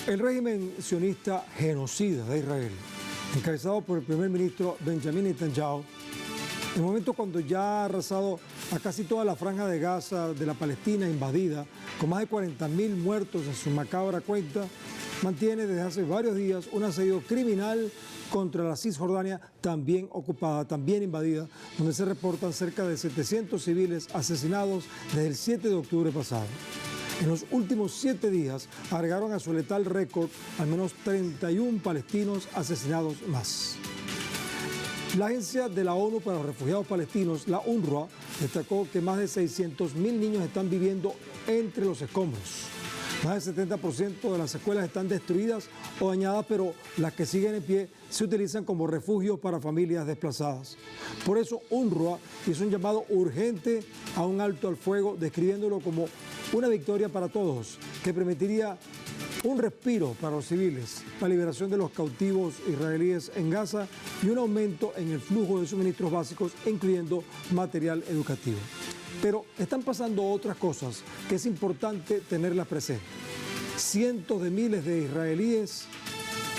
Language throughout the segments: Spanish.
El régimen sionista genocida de Israel, encabezado por el primer ministro Benjamin Netanyahu, en el momento cuando ya ha arrasado a casi toda la franja de Gaza de la Palestina invadida, con más de 40.000 muertos en su macabra cuenta, mantiene desde hace varios días un asedio criminal contra la Cisjordania, también ocupada, también invadida, donde se reportan cerca de 700 civiles asesinados desde el 7 de octubre pasado. En los últimos 7 días agregaron a su letal récord al menos 31 palestinos asesinados más. La Agencia de la ONU para los Refugiados Palestinos, la UNRWA, destacó que más de 600.000 niños están viviendo entre los escombros. Más del 70% de las escuelas están destruidas o dañadas, pero las que siguen en pie se utilizan como refugios para familias desplazadas. Por eso UNRWA hizo un llamado urgente a un alto al fuego, describiéndolo como una victoria para todos, que permitiría un respiro para los civiles, la liberación de los cautivos israelíes en Gaza y un aumento en el flujo de suministros básicos, incluyendo material educativo. Pero están pasando otras cosas que es importante tenerlas presentes. Cientos de miles de israelíes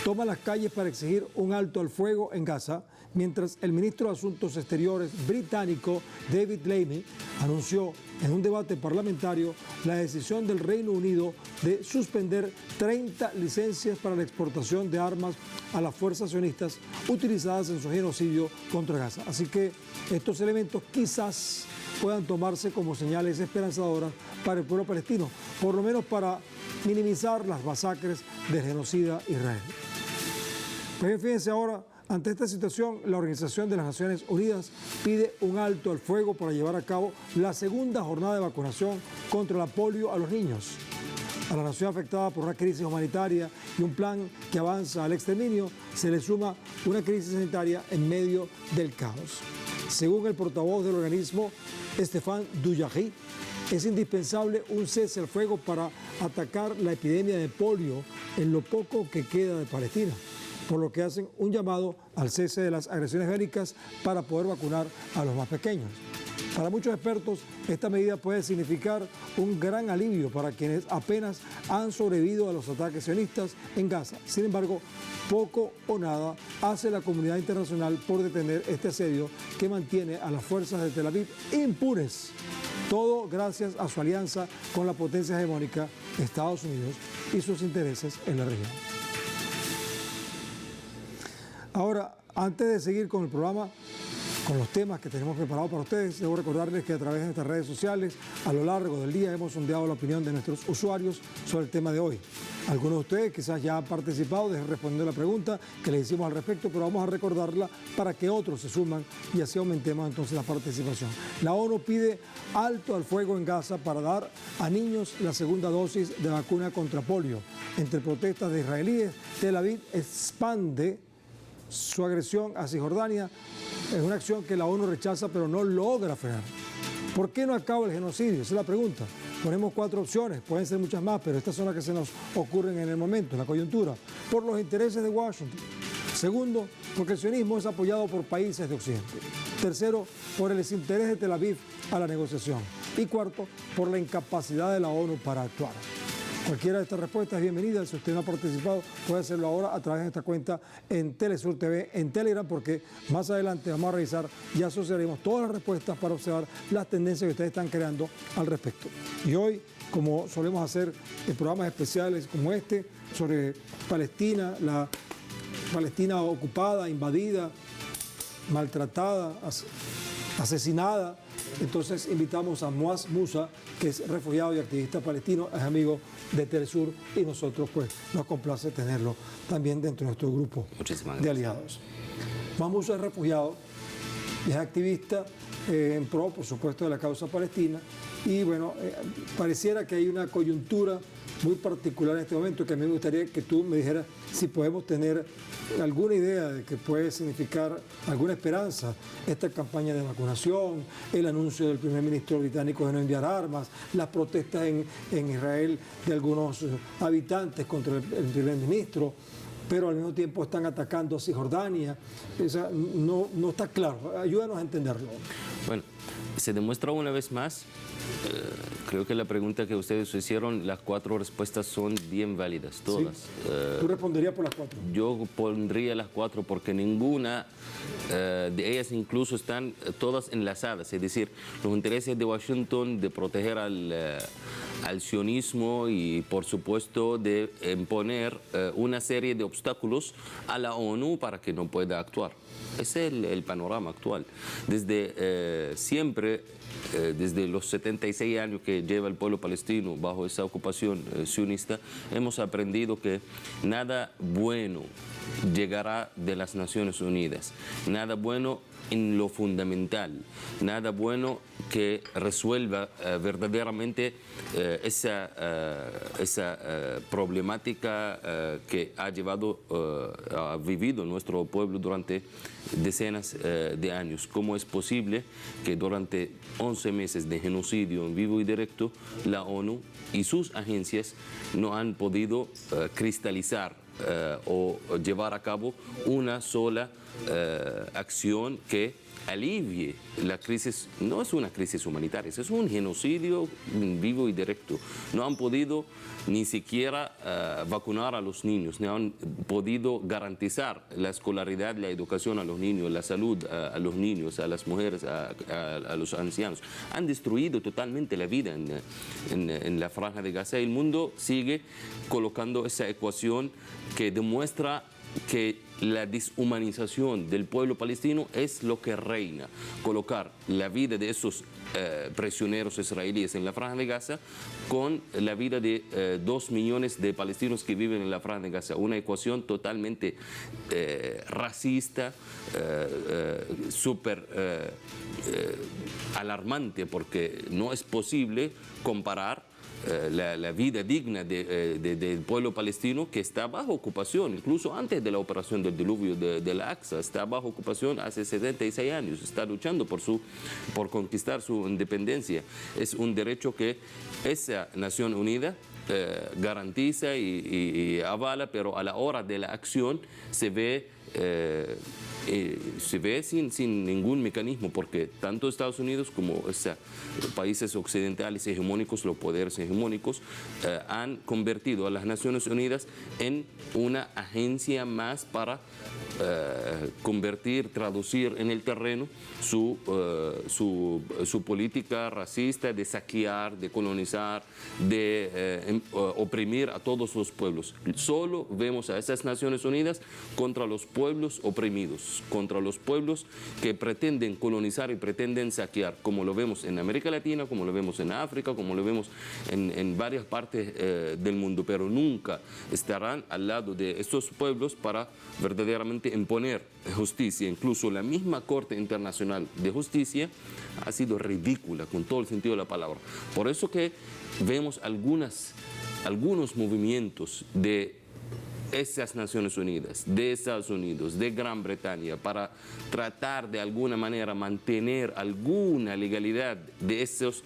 toman las calles para exigir un alto al fuego en Gaza, mientras el ministro de Asuntos Exteriores británico David Lammy anunció en un debate parlamentario la decisión del Reino Unido de suspender 30 licencias para la exportación de armas a las fuerzas sionistas utilizadas en su genocidio contra Gaza. Así que estos elementos quizás puedan tomarse como señales esperanzadoras para el pueblo palestino, por lo menos para minimizar las masacres del genocida Israel. Pues fíjense ahora, ante esta situación, la Organización de las Naciones Unidas pide un alto al fuego para llevar a cabo la segunda jornada de vacunación contra la polio a los niños. A la nación afectada por una crisis humanitaria y un plan que avanza al exterminio, se le suma una crisis sanitaria en medio del caos. Según el portavoz del organismo, Stéphane Dujarric, es indispensable un cese al fuego para atacar la epidemia de polio en lo poco que queda de Palestina, por lo que hacen un llamado al cese de las agresiones bélicas para poder vacunar a los más pequeños. Para muchos expertos, esta medida puede significar un gran alivio para quienes apenas han sobrevivido a los ataques sionistas en Gaza. Sin embargo, poco o nada hace la comunidad internacional por detener este asedio que mantiene a las fuerzas de Tel Aviv impunes. Todo gracias a su alianza con la potencia hegemónica Estados Unidos y sus intereses en la región. Ahora, antes de seguir con el programa, con los temas que tenemos preparados para ustedes, debo recordarles que a través de nuestras redes sociales, a lo largo del día, hemos sondeado la opinión de nuestros usuarios sobre el tema de hoy. Algunos de ustedes quizás ya han participado desde respondiendo la pregunta que les hicimos al respecto, pero vamos a recordarla para que otros se suman y así aumentemos entonces la participación. La ONU pide alto al fuego en Gaza para dar a niños la segunda dosis de vacuna contra polio. Entre protestas de israelíes, Tel Aviv expande su agresión a Cisjordania. Es una acción que la ONU rechaza, pero no logra frenar. ¿Por qué no acaba el genocidio? Esa es la pregunta. Ponemos 4 opciones, pueden ser muchas más, pero estas son las que se nos ocurren en el momento, en la coyuntura. Por los intereses de Washington. Segundo, porque el sionismo es apoyado por países de Occidente. Tercero, por el desinterés de Tel Aviv a la negociación. Y cuarto, por la incapacidad de la ONU para actuar. Cualquiera de estas respuestas es bienvenida. Si usted no ha participado, puede hacerlo ahora a través de esta cuenta en Telesur TV, en Telegram, porque más adelante vamos a revisar y asociaremos todas las respuestas para observar las tendencias que ustedes están creando al respecto. Y hoy, como solemos hacer en programas especiales como este, sobre Palestina, la Palestina ocupada, invadida, maltratada, asesinada, entonces invitamos a Moaz Musa, que es refugiado y activista palestino, es amigo de Telesur y nosotros pues nos complace tenerlo también dentro de nuestro grupo de aliados. Moaz Musa es refugiado y es activista en pro, por supuesto, de la causa palestina y bueno, pareciera que hay una coyuntura muy particular en este momento que a mí me gustaría que tú me dijeras si podemos tener alguna idea de que puede significar alguna esperanza esta campaña de vacunación, el anuncio del primer ministro británico de no enviar armas, las protestas en Israel de algunos habitantes contra el primer ministro, pero al mismo tiempo están atacando a Cisjordania. No está claro. Ayúdanos a entenderlo. Bueno, se demuestra una vez más Creo que la pregunta que ustedes hicieron, las 4 respuestas son bien válidas, todas. Sí. ¿Tú responderías por las 4? Yo pondría las 4 porque ninguna de ellas incluso están todas enlazadas. Es decir, los intereses de Washington de proteger al sionismo y, por supuesto, de imponer una serie de obstáculos a la ONU para que no pueda actuar. Ese es el panorama actual. Desde siempre, desde los 76 años que lleva el pueblo palestino bajo esa ocupación sionista, hemos aprendido que nada bueno llegará de las Naciones Unidas, nada bueno en lo fundamental, nada bueno que resuelva verdaderamente esa problemática que ha vivido nuestro pueblo durante decenas de años. ¿Cómo es posible que durante 11 meses de genocidio en vivo y directo la ONU y sus agencias no han podido cristalizar o llevar a cabo una sola acción que alivie la crisis? No es una crisis humanitaria, es un genocidio vivo y directo. No han podido ni siquiera vacunar a los niños, no han podido garantizar la escolaridad, la educación a los niños, la salud a los niños, a las mujeres, a los ancianos. Han destruido totalmente la vida en la Franja de Gaza. El mundo sigue colocando esa ecuación que demuestra que la deshumanización del pueblo palestino es lo que reina. Colocar la vida de esos prisioneros israelíes en la Franja de Gaza con la vida de 2 millones de palestinos que viven en la Franja de Gaza. Una ecuación totalmente racista, súper alarmante, porque no es posible comparar la vida digna del pueblo palestino, que está bajo ocupación, incluso antes de la operación del diluvio del Aqsa, está bajo ocupación hace 76 años, está luchando por conquistar su independencia. Es un derecho que esa Nación Unida garantiza y avala, pero a la hora de la acción se ve sin ningún mecanismo, porque tanto Estados Unidos como países occidentales hegemónicos, los poderes hegemónicos, han convertido a las Naciones Unidas en una agencia más para traducir en el terreno su política racista de saquear, de colonizar, de oprimir a todos los pueblos. Solo vemos a esas Naciones Unidas contra los pueblos oprimidos, contra los pueblos que pretenden colonizar y pretenden saquear, como lo vemos en América Latina, como lo vemos en África, como lo vemos en varias partes del mundo, pero nunca estarán al lado de estos pueblos para verdaderamente imponer justicia. Incluso la misma Corte Internacional de Justicia ha sido ridícula, con todo el sentido de la palabra. Por eso que vemos algunos movimientos de esas Naciones Unidas, de Estados Unidos, de Gran Bretaña, para tratar de alguna manera mantener alguna legalidad de esas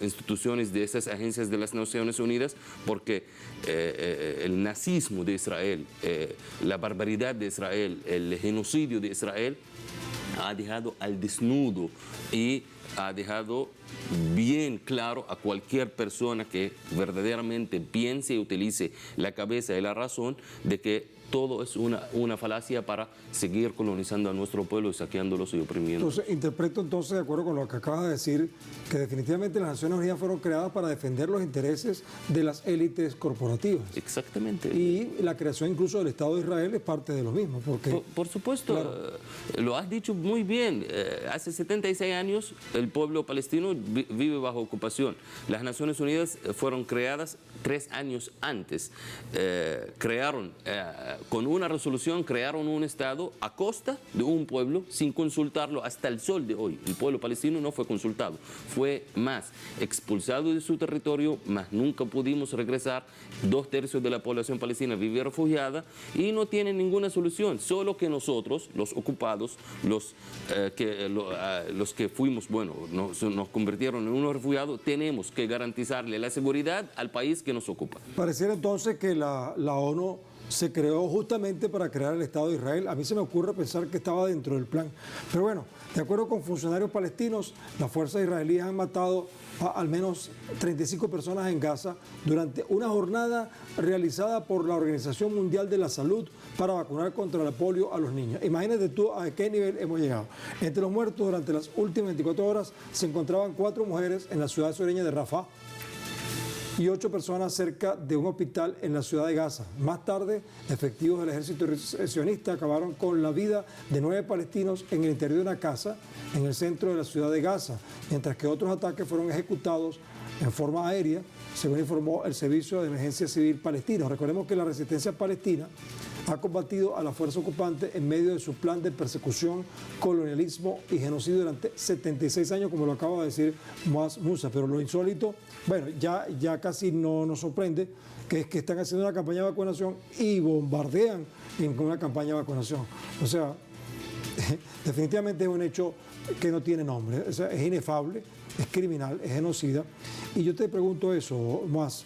instituciones, de esas agencias de las Naciones Unidas, porque el nazismo de Israel, la barbaridad de Israel, el genocidio de Israel ha dejado al desnudo y ha dejado bien claro a cualquier persona que verdaderamente piense y utilice la cabeza y la razón de que todo es una falacia para seguir colonizando a nuestro pueblo y saqueándolos y oprimiendo. Entonces, interpreto de acuerdo con lo que acabas de decir, que definitivamente las Naciones Unidas fueron creadas para defender los intereses de las élites corporativas. Exactamente. Y la creación incluso del Estado de Israel es parte de lo mismo. Porque, por supuesto, claro, lo has dicho muy bien. Hace 76 años el pueblo palestino vive bajo ocupación. Las Naciones Unidas fueron creadas 3 años antes. Con una resolución crearon un Estado a costa de un pueblo sin consultarlo hasta el sol de hoy. El pueblo palestino no fue consultado, fue más expulsado de su territorio, más nunca pudimos regresar. 2/3 de la población palestina vive refugiada y no tienen ninguna solución, solo que nosotros, los ocupados, los que fuimos, bueno, nos convirtieron en unos refugiados, tenemos que garantizarle la seguridad al país que nos ocupa. Pareciera entonces que la ONU se creó justamente para crear el Estado de Israel. A mí se me ocurre pensar que estaba dentro del plan. Pero bueno, de acuerdo con funcionarios palestinos, las fuerzas israelíes han matado a al menos 35 personas en Gaza durante una jornada realizada por la Organización Mundial de la Salud para vacunar contra la polio a los niños. Imagínate tú a qué nivel hemos llegado. Entre los muertos durante las últimas 24 horas se encontraban 4 mujeres en la ciudad sureña de Rafah y 8 personas cerca de un hospital en la ciudad de Gaza. Más tarde, efectivos del ejército sionista acabaron con la vida de 9 palestinos en el interior de una casa en el centro de la ciudad de Gaza, mientras que otros ataques fueron ejecutados en forma aérea, según informó el Servicio de Emergencia Civil Palestino. Recordemos que la resistencia palestina ha combatido a la fuerza ocupante en medio de su plan de persecución, colonialismo y genocidio durante 76 años, como lo acaba de decir Moaz Musa. Pero lo insólito, bueno, ya casi no nos sorprende, que es que están haciendo una campaña de vacunación y bombardean en una campaña de vacunación. O sea, definitivamente es un hecho que no tiene nombre, o sea, es inefable, es criminal, es genocida. Y yo te pregunto eso, Moaz,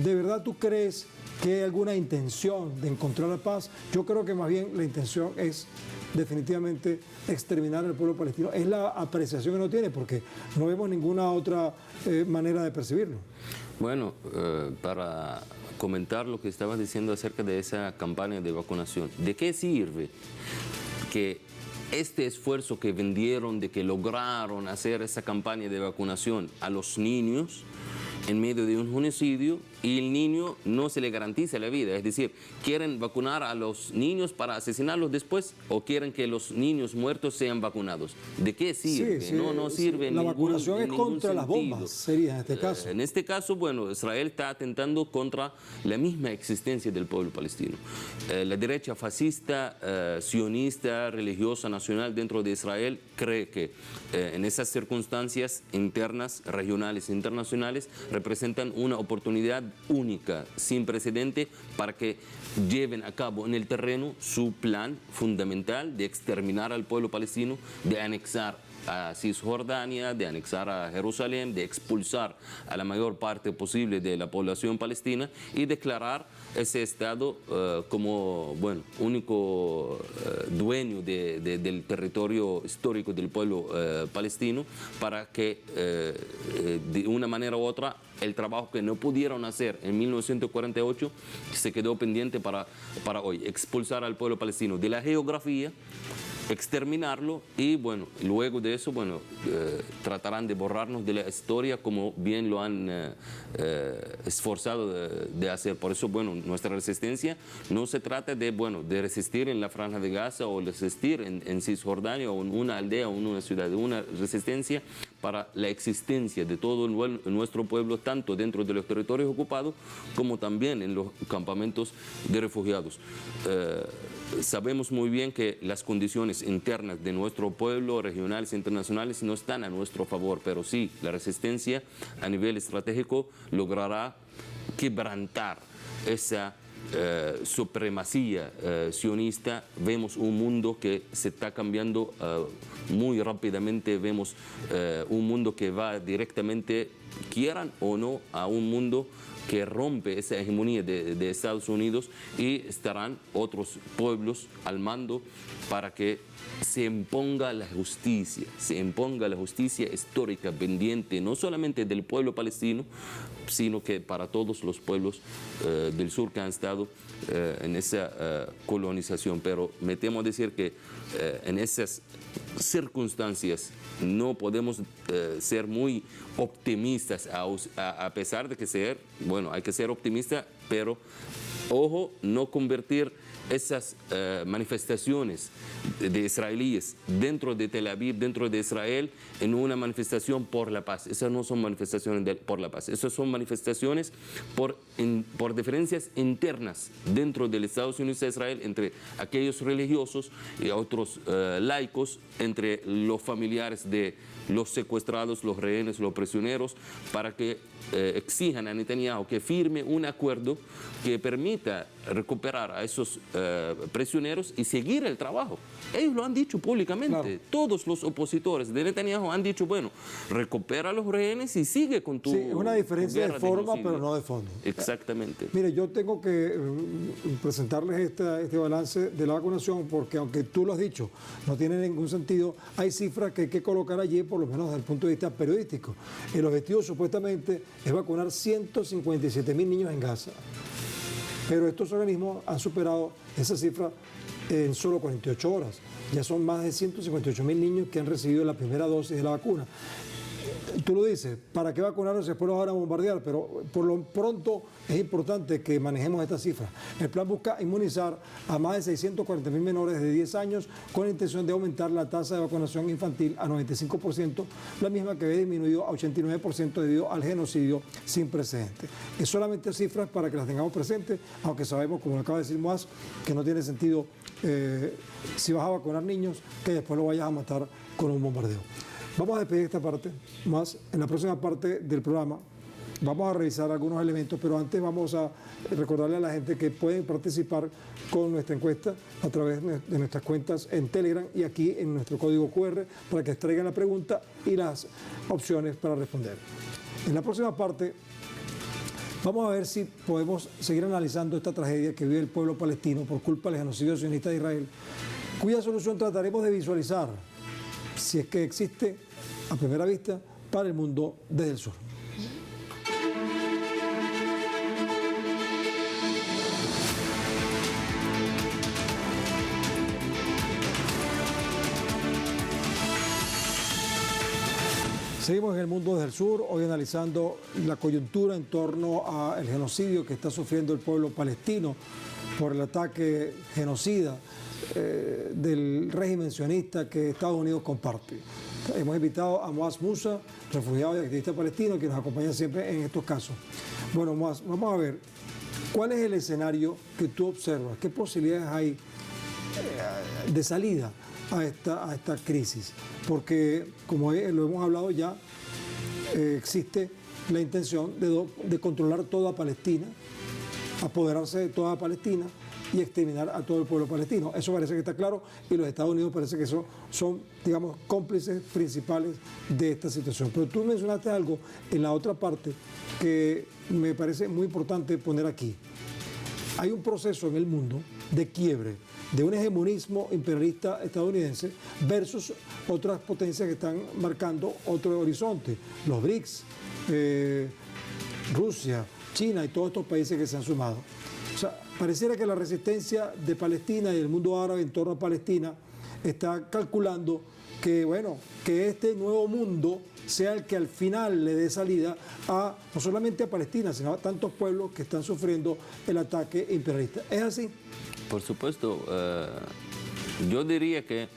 ¿de verdad tú crees que hay alguna intención de encontrar la paz? Yo creo que más bien la intención es definitivamente exterminar al pueblo palestino. Es la apreciación que no tiene, porque no vemos ninguna otra manera de percibirlo. Bueno, para comentar lo que estabas diciendo acerca de esa campaña de vacunación, ¿de qué sirve que este esfuerzo que vendieron de que lograron hacer esa campaña de vacunación a los niños en medio de un genocidio y el niño no se le garantiza la vida? Es decir, ¿quieren vacunar a los niños para asesinarlos después o quieren que los niños muertos sean vacunados? ¿De qué sirve? Sí, no sirve. La vacunación es contra las bombas, sería en este caso. En este caso, bueno, Israel está atentando contra la misma existencia del pueblo palestino. La derecha fascista, sionista, religiosa, nacional dentro de Israel cree que en esas circunstancias internas, regionales e internacionales, representan una oportunidad única, sin precedente, para que lleven a cabo en el terreno su plan fundamental de exterminar al pueblo palestino, de anexar a Cisjordania, de anexar a Jerusalén, de expulsar a la mayor parte posible de la población palestina y declarar ese Estado como, bueno, único dueño del territorio histórico del pueblo palestino, para que de una manera u otra el trabajo que no pudieron hacer en 1948 se quedó pendiente para hoy, expulsar al pueblo palestino de la geografía, exterminarlo y, bueno, luego de eso, bueno, tratarán de borrarnos de la historia como bien lo han esforzado de hacer. Por eso, bueno, nuestra resistencia no se trata de, bueno, de resistir en la Franja de Gaza o resistir en Cisjordania o en una aldea o en una ciudad, de una resistencia para la existencia de todo nuestro pueblo, tanto dentro de los territorios ocupados como también en los campamentos de refugiados. Sabemos muy bien que las condiciones internas de nuestro pueblo, regionales e internacionales, no están a nuestro favor, pero sí, la resistencia a nivel estratégico logrará quebrantar esa supremacía sionista. Vemos un mundo que se está cambiando muy rápidamente, vemos un mundo que va directamente, quieran o no, a un mundo que rompe esa hegemonía de Estados Unidos, y estarán otros pueblos al mando para que se imponga la justicia histórica pendiente, no solamente del pueblo palestino, sino que para todos los pueblos del sur que han estado en esa colonización. Pero me temo decir que en esas circunstancias no podemos ser muy optimistas, a pesar de que hay que ser optimista, pero ojo, no convertir esas manifestaciones de israelíes dentro de Tel Aviv, dentro de Israel, en una manifestación por la paz. Esas no son manifestaciones por la paz, esas son manifestaciones por diferencias internas dentro del Estados Unidos de Israel, entre aquellos religiosos y otros laicos, entre los familiares de los secuestrados, los rehenes, los prisioneros, para que exijan a Netanyahu que firme un acuerdo que permita recuperar a esos prisioneros y seguir el trabajo. Ellos lo han dicho públicamente. Claro. Todos los opositores de Netanyahu han dicho, bueno, recupera a los rehenes y sigue con tu Sí, es una diferencia guerra forma, genocidio. pero no de fondo. Exactamente. Mire, yo tengo que presentarles este balance de la vacunación porque aunque tú lo has dicho, no tiene ningún sentido, hay cifras que hay que colocar allí, por lo menos desde el punto de vista periodístico. El objetivo supuestamente es vacunar 157.000 niños en Gaza, pero estos organismos han superado esa cifra en solo 48 horas. Ya son más de 158.000 niños que han recibido la primera dosis de la vacuna. Tú lo dices, ¿para qué vacunarnos si después los van a bombardear? Pero por lo pronto es importante que manejemos estas cifras. El plan busca inmunizar a más de 640.000 menores de 10 años con la intención de aumentar la tasa de vacunación infantil a 95%, la misma que había disminuido a 89% debido al genocidio sin precedentes. Es solamente cifras para que las tengamos presentes, aunque sabemos, como lo acaba de decir Moaz, que no tiene sentido si vas a vacunar niños, que después lo vayas a matar con un bombardeo. Vamos a despedir esta parte, más en la próxima parte del programa vamos a revisar algunos elementos, pero antes vamos a recordarle a la gente que pueden participar con nuestra encuesta a través de nuestras cuentas en Telegram y aquí en nuestro código QR para que extraigan la pregunta y las opciones para responder. En la próxima parte vamos a ver si podemos seguir analizando esta tragedia que vive el pueblo palestino por culpa del genocidio sionista de Israel, cuya solución trataremos de visualizar, si es que existe a primera vista, para el mundo desde el sur. Seguimos en el mundo desde el sur, hoy analizando la coyuntura en torno al genocidio que está sufriendo el pueblo palestino por el ataque genocida del régimen sionista que Estados Unidos comparte. Hemos invitado a Moaz Musa, refugiado y activista palestino, que nos acompaña siempre en estos casos. Bueno, Moaz, vamos a ver, ¿cuál es el escenario que tú observas? ¿Qué posibilidades hay de salida a esta crisis? Porque, como lo hemos hablado ya, existe la intención de controlar toda Palestina, apoderarse de toda Palestina y exterminar a todo el pueblo palestino. Eso parece que está claro y los Estados Unidos parece que son, digamos, cómplices principales de esta situación. Pero tú mencionaste algo en la otra parte que me parece muy importante poner aquí. Hay un proceso en el mundo de quiebre de un hegemonismo imperialista estadounidense versus otras potencias que están marcando otro horizonte. Los BRICS, Rusia, China y todos estos países que se han sumado. O sea, pareciera que la resistencia de Palestina y el mundo árabe en torno a Palestina está calculando que, bueno, que este nuevo mundo sea el que al final le dé salida a no solamente a Palestina, sino a tantos pueblos que están sufriendo el ataque imperialista. ¿Es así? Por supuesto, yo diría que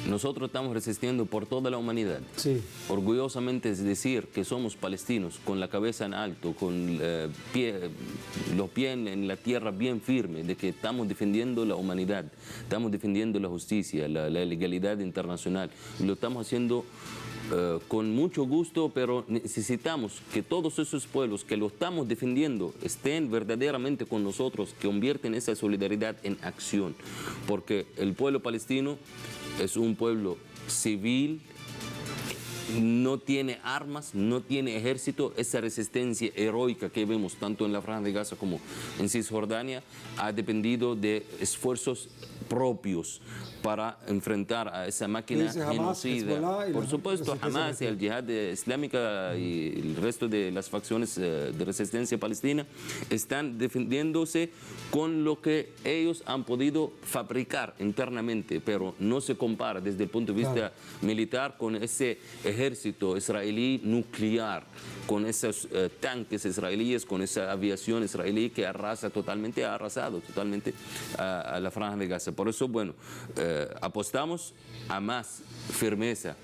nosotros estamos resistiendo por toda la humanidad. Sí. Orgullosamente es decir que somos palestinos, con la cabeza en alto, con los pies en la tierra bien firme, de que estamos defendiendo la humanidad, estamos defendiendo la justicia, la legalidad internacional. Lo estamos haciendo con mucho gusto, pero necesitamos que todos esos pueblos que lo estamos defendiendo estén verdaderamente con nosotros, que convierten esa solidaridad en acción, porque el pueblo palestino es un pueblo civil, no tiene armas, no tiene ejército. Esa resistencia heroica que vemos tanto en la Franja de Gaza como en Cisjordania ha dependido de esfuerzos propios para enfrentar a esa máquina genocida. Por supuesto, Hamas y el Yihad Islámica y el resto de las facciones de resistencia palestina están defendiéndose con lo que ellos han podido fabricar internamente, pero no se compara desde el punto de vista militar con ese ejército israelí nuclear, con esos tanques israelíes, con esa aviación israelí que ha arrasado totalmente a la Franja de Gaza. Por eso, bueno, apostamos a más firmeza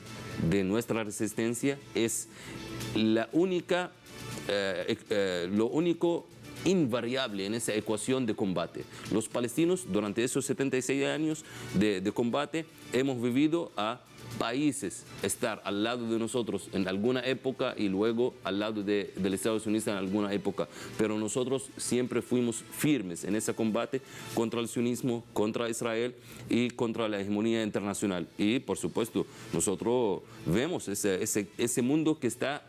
de nuestra resistencia. Es lo único invariable en esa ecuación de combate. Los palestinos, durante esos 76 años de combate, hemos vivido a países estar al lado de nosotros en alguna época y luego al lado del Estados Unidos en alguna época, pero nosotros siempre fuimos firmes en ese combate contra el sionismo, contra Israel y contra la hegemonía internacional. Y por supuesto nosotros vemos ese mundo que está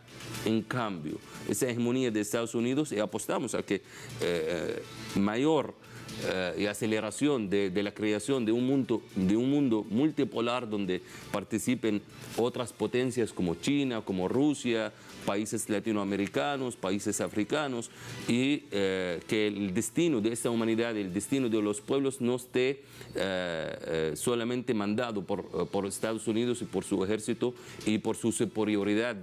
en cambio esa hegemonía de Estados Unidos y apostamos a que mayor y aceleración de la creación de un mundo multipolar donde participen otras potencias como China, como Rusia, países latinoamericanos, países africanos, y que el destino de esta humanidad, el destino de los pueblos no esté solamente mandado por Estados Unidos y por su ejército y por su superioridad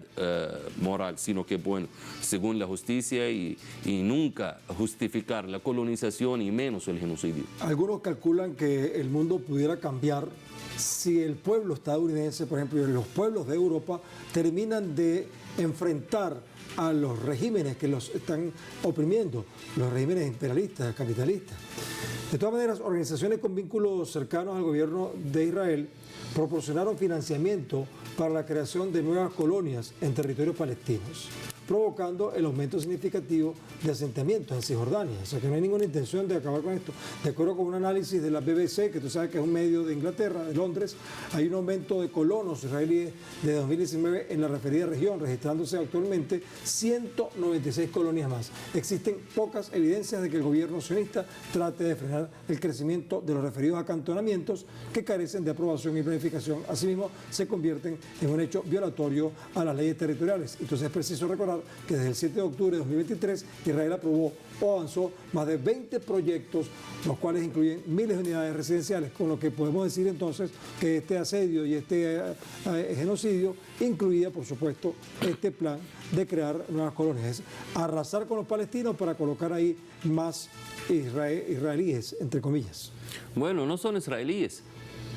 moral, sino que, bueno, según la justicia y nunca justificar la colonización y menos el genocidio. Algunos calculan que el mundo pudiera cambiar si el pueblo estadounidense, por ejemplo, y los pueblos de Europa terminan de enfrentar a los regímenes que los están oprimiendo, los regímenes imperialistas, capitalistas. De todas maneras, organizaciones con vínculos cercanos al gobierno de Israel proporcionaron financiamiento para la creación de nuevas colonias en territorios palestinos, provocando el aumento significativo de asentamientos en Cisjordania. O sea que no hay ninguna intención de acabar con esto. De acuerdo con un análisis de la BBC, que tú sabes que es un medio de Inglaterra, de Londres, hay un aumento de colonos israelíes de 2019 en la referida región, registrándose actualmente 196 colonias más. Existen pocas evidencias de que el gobierno sionista trate de frenar el crecimiento de los referidos acantonamientos que carecen de aprobación y planificación. Asimismo, se convierten en un hecho violatorio a las leyes territoriales. Entonces es preciso recordar que desde el 7 de octubre de 2023 Israel aprobó o avanzó más de 20 proyectos, los cuales incluyen miles de unidades residenciales, con lo que podemos decir entonces que este asedio y este genocidio incluía, por supuesto, este plan de crear nuevas colonias, arrasar con los palestinos para colocar ahí más israelíes, entre comillas. Bueno, no son israelíes,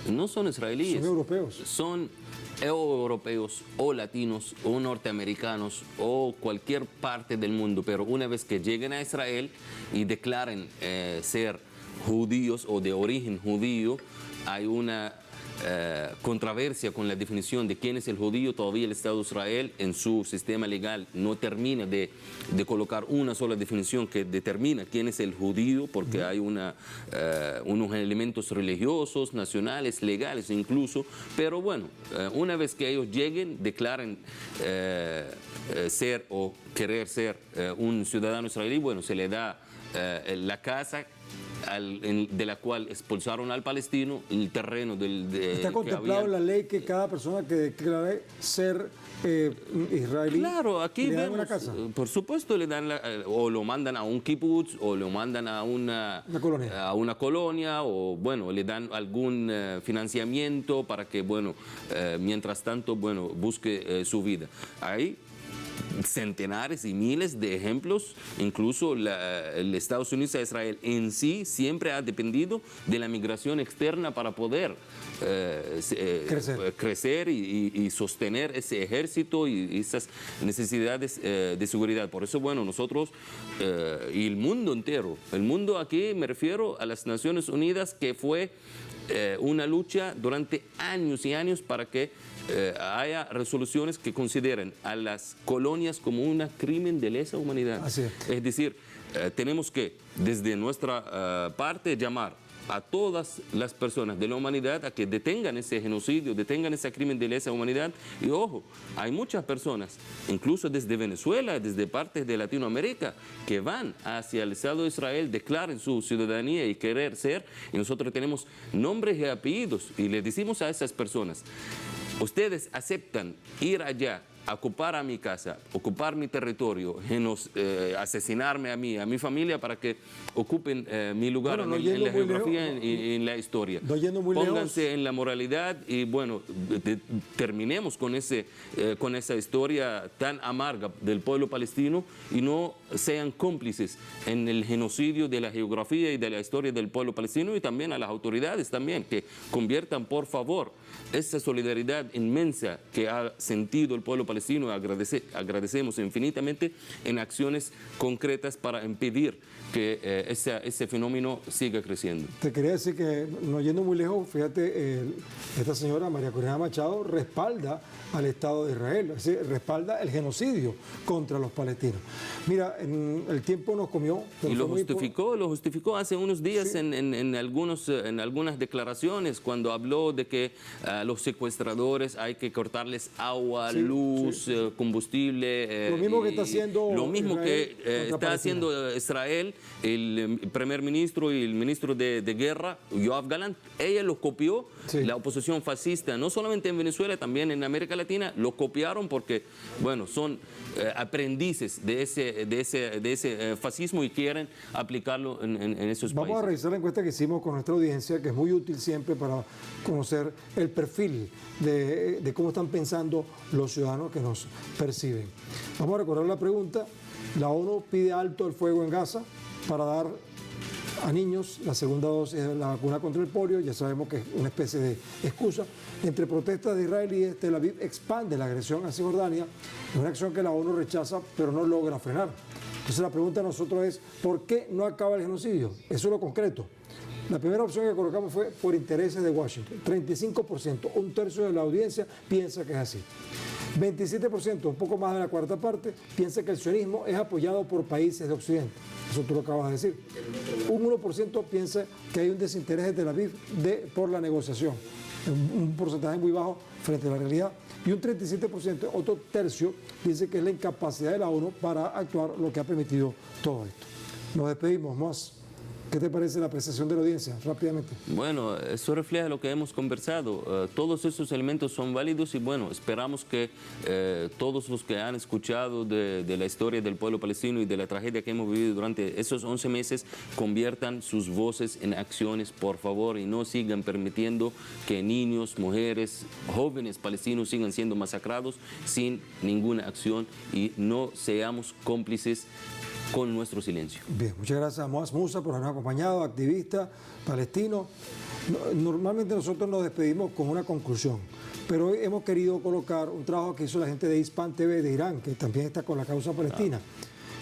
son europeos. Son europeos o latinos o norteamericanos o cualquier parte del mundo, pero una vez que lleguen a Israel y declaren ser judíos o de origen judío, hay una controversia con la definición de quién es el judío. Todavía el Estado de Israel en su sistema legal no termina de colocar una sola definición que determina quién es el judío, porque hay unos elementos religiosos, nacionales, legales incluso, pero bueno, una vez que ellos lleguen, declaren ser o querer ser un ciudadano israelí, bueno, se le da la casa de la cual expulsaron al palestino, el terreno está contemplado en la ley que cada persona que declare ser israelí, claro, aquí le dan vemos, una casa. por supuesto le dan o lo mandan a un kibbutz o lo mandan a una colonia, o bueno, le dan algún financiamiento para que, bueno, mientras tanto, bueno, busque su vida. Hay centenares y miles de ejemplos. Incluso el Estados Unidos a Israel en sí siempre ha dependido de la migración externa para poder crecer y sostener ese ejército y esas necesidades de seguridad. Por eso, bueno, nosotros y el mundo entero, el mundo aquí me refiero a las Naciones Unidas, que fue una lucha durante años y años para que haya resoluciones que consideren a las colonias como un crimen de lesa humanidad. Así es. Es decir, tenemos que, desde nuestra parte, llamar a todas las personas de la humanidad a que detengan ese genocidio, detengan ese crimen de lesa humanidad. Y ojo, hay muchas personas, incluso desde Venezuela, desde partes de Latinoamérica, que van hacia el Estado de Israel, declaran su ciudadanía y querer ser, y nosotros tenemos nombres y apellidos, y le decimos a esas personas: ustedes aceptan ir allá, ocupar a mi casa, ocupar mi territorio, asesinarme a mí, a mi familia, para que ocupen mi lugar en la geografía y en la historia. Pónganse en la moralidad y, bueno, terminemos con esa historia tan amarga del pueblo palestino y no sean cómplices en el genocidio de la geografía y de la historia del pueblo palestino, y también a las autoridades también, que conviertan, por favor, esa solidaridad inmensa que ha sentido el pueblo palestino, agradecemos infinitamente, en acciones concretas para impedir que ese fenómeno siga creciendo. Te quería decir que, no yendo muy lejos, fíjate, esta señora María Corina Machado respalda al Estado de Israel, es decir, respalda el genocidio contra los palestinos. Mira, el tiempo nos comió. Y lo justificó hace unos días, sí, en algunas declaraciones, cuando habló de que a los secuestradores hay que cortarles agua, luz, luz, combustible. Lo mismo que está haciendo Lo mismo Israel que contra está Palestina. haciendo Israel, el primer ministro y el ministro de guerra, Yoav Gallant, ella lo copió. Sí. La oposición fascista, no solamente en Venezuela, también en América Latina, lo copiaron porque, bueno, son aprendices de ese fascismo y quieren aplicarlo en esos países. Vamos a revisar la encuesta que hicimos con nuestra audiencia, que es muy útil siempre para conocer el perfil de cómo están pensando los ciudadanos que nos perciben. Vamos a recordar la pregunta. La ONU pide alto el fuego en Gaza para dar a niños la segunda dosis de la vacuna contra el polio. Ya sabemos que es una especie de excusa. Entre protestas de israelíes, Tel Aviv expande la agresión hacia Jordania. Es una acción que la ONU rechaza, pero no logra frenar. Entonces la pregunta a nosotros es, ¿por qué no acaba el genocidio? Eso es lo concreto. La primera opción que colocamos fue por intereses de Washington. 35%, un tercio de la audiencia piensa que es así. 27%, un poco más de la cuarta parte, piensa que el sionismo es apoyado por países de Occidente. Eso tú lo acabas de decir. Un 1% piensa que hay un desinterés de Tel Aviv por la negociación. Un porcentaje muy bajo frente a la realidad. Y un 37%, otro tercio, dice que es la incapacidad de la ONU para actuar, lo que ha permitido todo esto. Nos despedimos, Moaz. ¿Qué te parece la apreciación de la audiencia? Rápidamente. Bueno, eso refleja lo que hemos conversado. Todos esos elementos son válidos y bueno, esperamos que todos los que han escuchado de la historia del pueblo palestino y de la tragedia que hemos vivido durante esos 11 meses conviertan sus voces en acciones, por favor, y no sigan permitiendo que niños, mujeres, jóvenes palestinos sigan siendo masacrados sin ninguna acción y no seamos cómplices con nuestro silencio. Bien, muchas gracias a Moaz Musa por habernos acompañado, activista palestino. Normalmente nosotros nos despedimos con una conclusión, pero hoy hemos querido colocar un trabajo que hizo la gente de Hispan TV de Irán, que también está con la causa palestina,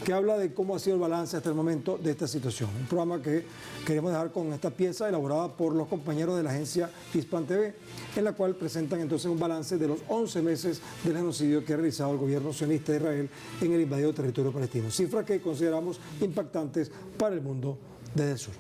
que habla de cómo ha sido el balance hasta el momento de esta situación. Un programa que queremos dejar con esta pieza elaborada por los compañeros de la agencia Hispan TV, en la cual presentan entonces un balance de los 11 meses del genocidio que ha realizado el gobierno sionista de Israel en el invadido territorio palestino. Cifras que consideramos impactantes para el mundo desde el sur.